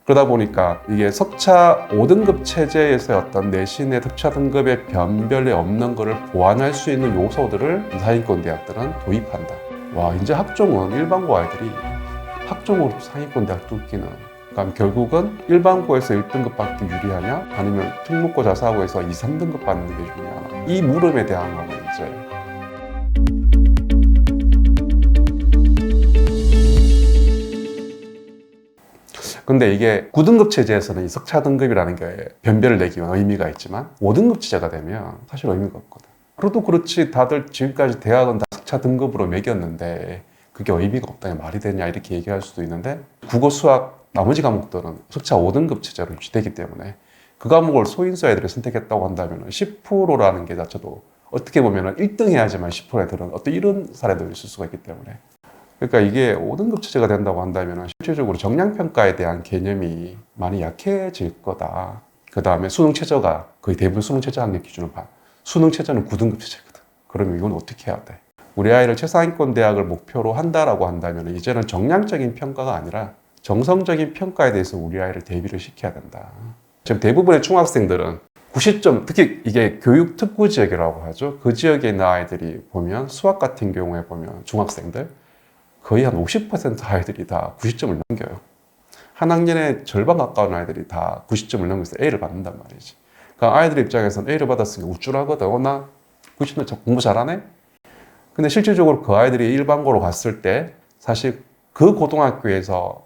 그러다 보니까 이게 석차 5등급 체제에서의 어떤 내신의 석차 등급의 변별에 없는 것을 보완할 수 있는 요소들을 상위권 대학들은 도입한다. 와, 이제 학종은 일반고 아이들이 학종으로 상위권 대학 뚫기는, 그러니까 결국은 일반고에서 1등급 받기 유리하냐, 아니면 특목고 자사고에서 2, 3등급 받는 게 유리하냐, 이 물음에 대한 거는 이제 근데 이게 9등급 체제에서는 이 석차 등급이라는 게 변별을 내기 위한 의미가 있지만 5등급 체제가 되면 사실 의미가 없거든. 그래도 그렇지, 다들 지금까지 대학은 다 석차 등급으로 매겼는데 그게 의미가 없다, 말이 되냐 이렇게 얘기할 수도 있는데, 국어, 수학, 나머지 과목들은 석차 5등급 체제로 유지되기 때문에 그 과목을 소인수 애들이 선택했다고 한다면 10%라는 게 자체도 어떻게 보면 1등 해야지만 10% 애들은 어떤 이런 사례도 있을 수가 있기 때문에, 그러니까 이게 5등급 체제가 된다고 한다면 실질적으로 정량평가에 대한 개념이 많이 약해질 거다. 그 다음에 수능 최저가 거의 대부분 수능 최저 학력 기준으로 봐. 수능 최저는 9등급 체제거든. 그러면 이건 어떻게 해야 돼? 우리 아이를 최상위권 대학을 목표로 한다라고 한다면 이제는 정량적인 평가가 아니라 정성적인 평가에 대해서 우리 아이를 대비를 시켜야 된다. 지금 대부분의 중학생들은 90점, 특히 이게 교육 특구 지역이라고 하죠. 그 지역에 있는 아이들이 보면 수학 같은 경우에 보면 중학생들 거의 한 50% 아이들이 다 90점을 넘겨요. 한 학년에 절반 가까운 아이들이 다 90점을 넘겨서 A를 받는단 말이지. 그러니까 아이들 입장에서는 A를 받았으니까 우쭐하거든. 나 90점 공부 잘하네? 근데 실질적으로 그 아이들이 일반고로 갔을 때 사실 그 고등학교에서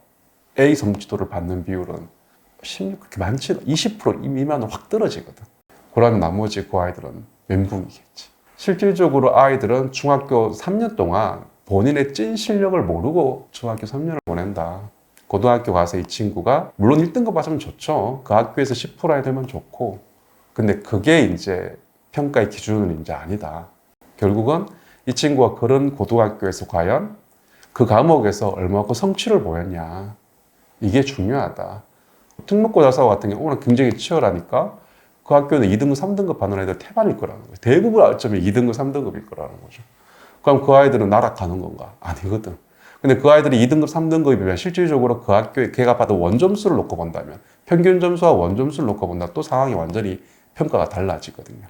A 성취도를 받는 비율은 16, 그렇게 많지, 20% 미만은 확 떨어지거든. 그러면 나머지 그 아이들은 멘붕이겠지. 실질적으로 아이들은 중학교 3년 동안 본인의 찐 실력을 모르고 중학교 3년을 보낸다. 고등학교 가서 이 친구가 물론 1등급 맞으면 좋죠. 그 학교에서 10% 아이 되면 좋고. 근데 그게 이제 평가의 기준은 이제 아니다. 결국은 이 친구가 그런 고등학교에서 과연 그 과목에서 얼마큼 성취를 보였냐. 이게 중요하다. 특목고 자사고 같은 경우는 굉장히 치열하니까 그 학교는 2등급, 3등급 받는 애들 태반일 거라는 거예요. 대부분 아점이 2등급, 3등급일 거라는 거죠. 그럼 그 아이들은 나락가는 건가? 아니거든. 근데 그 아이들이 2등급, 3등급이면 실질적으로 그 학교에 걔가 받은 원점수를 놓고 본다면, 평균 점수와 원점수를 놓고 본다, 또 상황이 완전히 평가가 달라지거든요.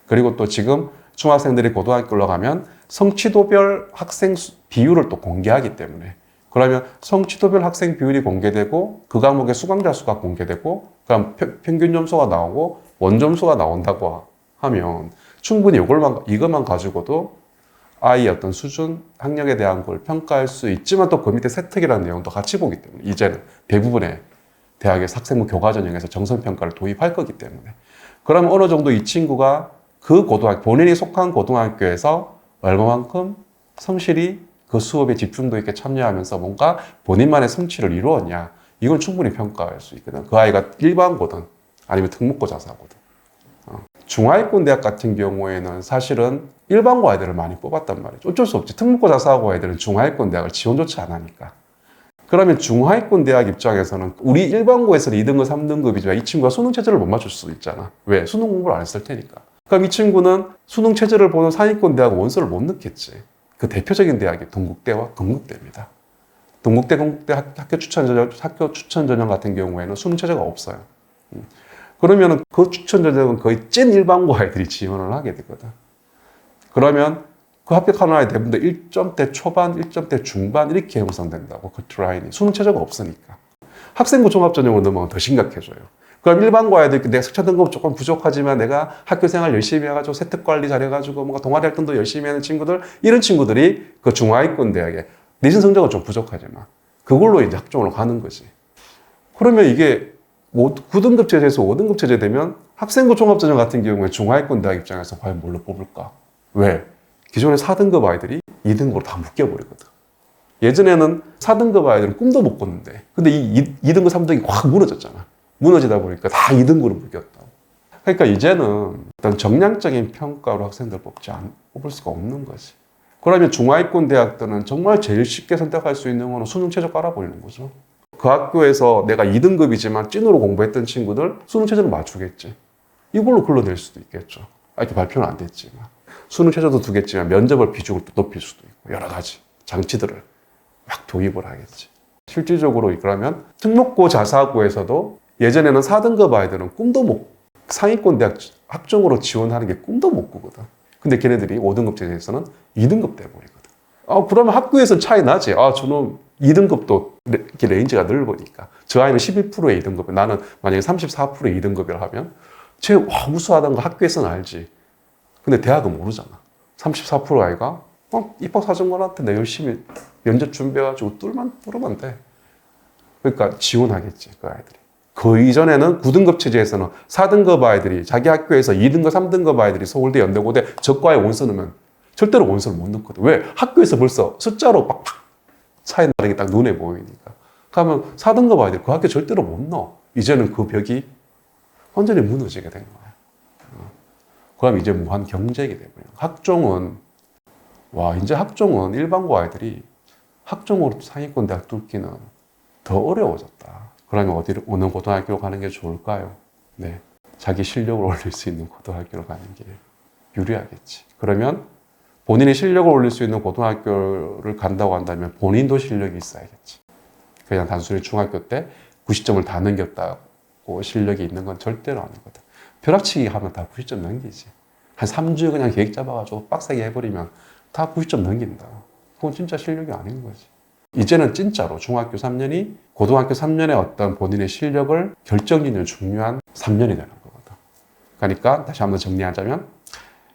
그리고 또 지금 중학생들이 고등학교로 가면 성취도별 학생 비율을 또 공개하기 때문에, 그러면 성취도별 학생 비율이 공개되고 그 과목의 수강자 수가 공개되고 그럼 평균 점수가 나오고 원점수가 나온다고 하면 충분히 이것만 가지고도 아이의 어떤 수준, 학력에 대한 걸 평가할 수 있지만 또 그 밑에 세특이라는 내용도 같이 보기 때문에 이제는 대부분의 대학의 학생부 교과 전형에서 정성평가를 도입할 거기 때문에, 그러면 어느 정도 이 친구가 그 고등학교, 본인이 속한 고등학교에서 얼마만큼 성실히 그 수업에 집중도 있게 참여하면서 뭔가 본인만의 성취를 이루었냐, 이건 충분히 평가할 수 있거든. 그 아이가 일반고든 아니면 특목고 자사고든. 중하위권 대학 같은 경우에는 사실은 일반고 아이들을 많이 뽑았단 말이죠. 어쩔 수 없지. 특목고 자사고 아이들은 중하위권 대학을 지원조차 안 하니까. 그러면 중하위권 대학 입장에서는 우리 일반고에서는 2등급, 3등급이지만 이 친구가 수능 체제를 못 맞출 수도 있잖아. 왜? 수능 공부를 안 했을 테니까. 그럼 이 친구는 수능 체제를 보는 상위권 대학 원서를 못 넣겠지. 그 대표적인 대학이 동국대와 건국대입니다. 동국대, 건국대 학교 추천 전형 같은 경우에는 수능 체제가 없어요. 그러면 그 추천 전형은 거의 찐 일반고 아이들이 지원을 하게 되거든. 그러면 그 합격하는 아이 대부분 1점대 초반, 1점대 중반 이렇게 형성된다고, 그 라인이. 수능 체제가 없으니까. 학생부 종합전형으로 넘어가면 더 심각해져요. 그럼 일반고 아이들, 내가 석차 등급 조금 부족하지만 내가 학교 생활 열심히 해가지고 세특 관리 잘해가지고 뭔가 동아리 활동도 열심히 하는 친구들, 이런 친구들이 그 중하위권 대학에 내신 성적은 좀 부족하지만 그걸로 이제 학종으로 가는 거지. 그러면 이게 9등급 체제에서 5등급 체제 되면 학생부 종합전형 같은 경우에 중하위권 대학 입장에서 과연 뭘로 뽑을까? 왜? 기존의 4등급 아이들이 2등급으로 다 묶여버리거든. 예전에는 4등급 아이들은 꿈도 못 꿨는데, 근데 이 2등급, 3등급이 확 무너졌잖아. 무너지다 보니까 다 2등급으로 묶였다. 그러니까 이제는 어떤 정량적인 평가로 학생들 뽑을 수가 없는 거지. 그러면 중하위권 대학들은 정말 제일 쉽게 선택할 수 있는 거는 수능 최저 깔아버리는 거죠. 그 학교에서 내가 2등급이지만 찐으로 공부했던 친구들 수능 최저를 맞추겠지. 이걸로 걸러낼 수도 있겠죠. 이렇게 발표는 안 됐지만. 수능 최저도 두겠지만 면접을 비중을 또 높일 수도 있고 여러 가지 장치들을 막 도입을 하겠지. 실질적으로 그러면 특목고 자사고에서도 예전에는 4등급 아이들은 꿈도 못, 상위권 대학 학종으로 지원하는 게 꿈도 못 꾸거든. 근데 걔네들이 5등급 제에서는 2등급 돼버리거든. 그러면 학교에서 차이 나지. 저는 2등급도 이렇게 레인지가 넓으니까. 저 아이는 12%의 2등급, 나는 만약에 34%의 2등급이라 하면 쟤 우수하다는 거 학교에서는 알지. 근데 대학은 모르잖아. 34% 아이가 입학사정관한테 내 열심히 면접 준비해가지고 뚫으면 돼. 그러니까 지원하겠지, 그 아이들이. 그 이전에는 9등급 체제에서는 4등급 아이들이 자기 학교에서 2등급, 3등급 아이들이 서울대, 연대고대 저과에 원서 넣으면 절대로 원서를 못 넣거든. 왜? 학교에서 벌써 숫자로 팍팍 차이 나는 게 딱 눈에 보이니까. 그러면 4등급 아이들 그 학교 절대로 못 넣어. 이제는 그 벽이 완전히 무너지게 된 거야. 그럼 이제 무한 경쟁이 되고요. 이제 학종은 일반고 아이들이 학종으로 상위권 대학 뚫기는 더 어려워졌다. 그러면 어느 고등학교로 가는 게 좋을까요? 네. 자기 실력을 올릴 수 있는 고등학교로 가는 게 유리하겠지. 그러면 본인이 실력을 올릴 수 있는 고등학교를 간다고 한다면 본인도 실력이 있어야겠지. 그냥 단순히 중학교 때 90점을 다 넘겼다고 실력이 있는 건 절대로 아니거든. 벼락치기 하면 다 90점 넘기지. 한 3주에 그냥 계획 잡아가지고 빡세게 해버리면 다 90점 넘긴다. 그건 진짜 실력이 아닌 거지. 이제는 진짜로 중학교 3년이 고등학교 3년의 어떤 본인의 실력을 결정짓는 중요한 3년이 되는 거거든. 그러니까 다시 한번 정리하자면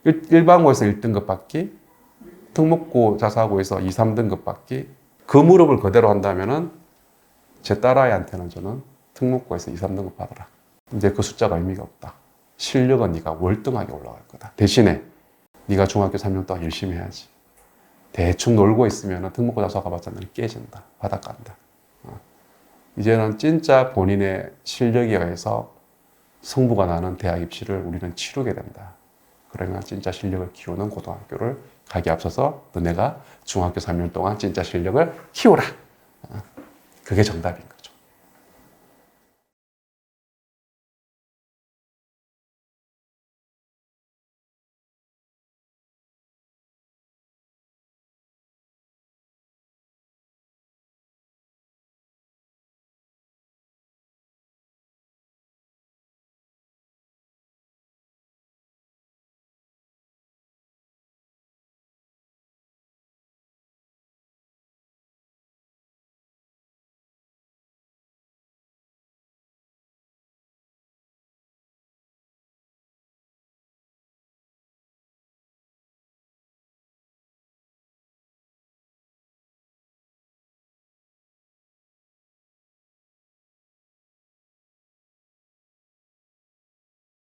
일반고에서 1등급 받기, 특목고 자사고에서 2, 3등급 받기, 그 무릎을 그대로 한다면은 제 딸아이한테는 저는 특목고에서 2, 3등급 받아라. 이제 그 숫자가 의미가 없다. 실력은 네가 월등하게 올라갈 거다. 대신에 네가 중학교 3년 동안 열심히 해야지. 대충 놀고 있으면 특목고 자사고 가봤자 너는 깨진다. 바닥 간다. 이제는 진짜 본인의 실력에 의해서 승부가 나는 대학 입시를 우리는 치르게 된다. 그러면 진짜 실력을 키우는 고등학교를 가기 앞서서 너네가 중학교 3년 동안 진짜 실력을 키워라. 그게 정답인 거야.